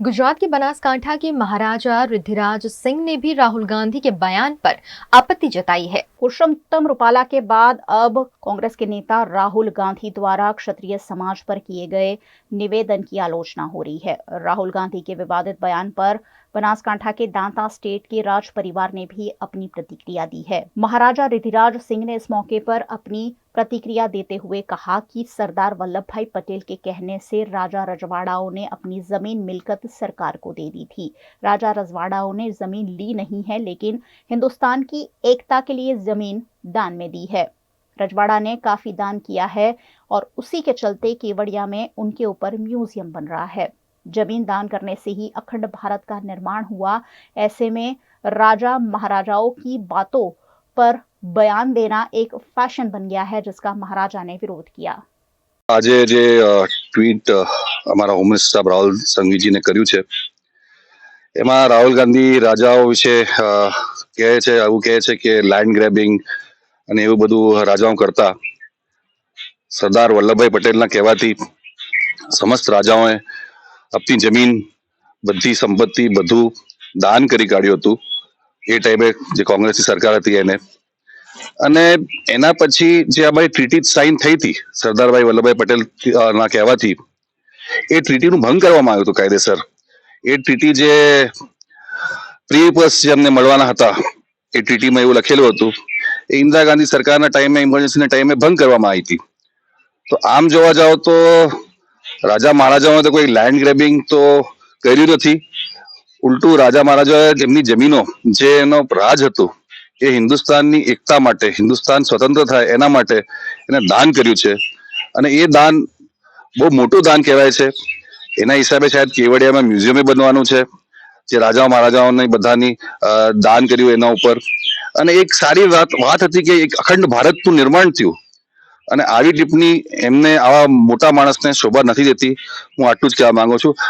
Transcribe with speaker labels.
Speaker 1: गुजरात के बनासकांठा के महाराजा रिद्धिराज सिंह ने भी राहुल गांधी के बयान पर आपत्ति जताई है।
Speaker 2: पुरुषोत्तम रूपाला के बाद अब कांग्रेस के नेता राहुल गांधी द्वारा क्षत्रिय समाज पर किए गए निवेदन की आलोचना हो रही है। राहुल गांधी के विवादित बयान पर बनासकांठा के दांता स्टेट के राज परिवार ने भी अपनी प्रतिक्रिया दी है। महाराजा रिद्धिराज सिंह ने इस मौके पर अपनी प्रतिक्रिया देते हुए कहा कि सरदार वल्लभ भाई पटेल के कहने से राजा रजवाड़ाओं ने अपनी जमीन मिल्कत सरकार को दे दी थी। राजा रजवाड़ाओं ने जमीन ली नहीं है, लेकिन हिंदुस्तान की एकता के लिए जमीन दान में दी है। रजवाड़ा ने काफी दान किया है और उसी के चलते केवड़िया में उनके ऊपर म्यूजियम बन रहा है। जमीन दान करने से ही अखंड भारत का निर्माण हुआ। ऐसे में राजा महाराजाओं की बातों पर बयान देना एक फैशन बन गया है, जिसका महाराजा ने विरोध किया।
Speaker 3: आज जे ट्वीट अमरा होम मिनिस्टर साहब राहुल संघवीजी ने कर्યું છે એમાં રાહુલ ગાંધી રાજાઓ વિશે કહે છે, આવું કહે છે કે લેન્ડ ગ્રેબિંગ અને એવું બધું રાજાઓ કરતા સરદાર વલ્લભભાઈ પટેલના કહેવાથી સમસ્ત રાજાઓએ આપની જમીન બધી સંપત્તિ બધું દાન કરી કાઢ્યું હતું એ ટાઈમે જે કોંગ્રેસની સરકાર હતી એને। અને એના પછી જે અમારી ટ્રીટી સાઇન થઈ હતી સરદારભાઈ વલ્લભભાઈ પટેલ ના કહેવાથી એ ટ્રીટીનું ભંગ કરવામાં આવ્યું હતું કાયદેસર। એ ટ્રીટી જે પ્રીપસ જે અમને મળવાના હતા એ ટ્રીટીમાં એવું લખેલું હતું એ ઇન્દિરા ગાંધી સરકારના ટાઈમે ઇમરજન્સીના ટાઈમે ભંગ કરવામાં આવી હતી। તો આમ જોવા જાઓ તો રાજા મહારાજાઓએ તો કોઈ લેન્ડ ગ્રેબિંગ તો કર્યું નથી, ઉલટું રાજા મહારાજાએ એમની જમીનો જે એનો રાજ હતું એ હિન્દુસ્તાનની એકતા માટે, હિન્દુસ્તાન સ્વતંત્ર થાય એના માટે એને દાન કર્યું છે। અને એ દાન બહુ મોટું દાન કહેવાય છે। એના હિસાબે શાયદ કેવડિયામાં મ્યુઝિયમે બનવાનું છે જે રાજાઓ મહારાજાઓને બધાની દાન કર્યું એના ઉપર। અને એક સારી વાત હતી કે એક અખંડ ભારતનું નિર્માણ થયું અને આવી ટિપ્પણી એમને આવા મોટા માણસને શોભા નથી દેતી। હું આટલું જ કહેવા માંગુ છું।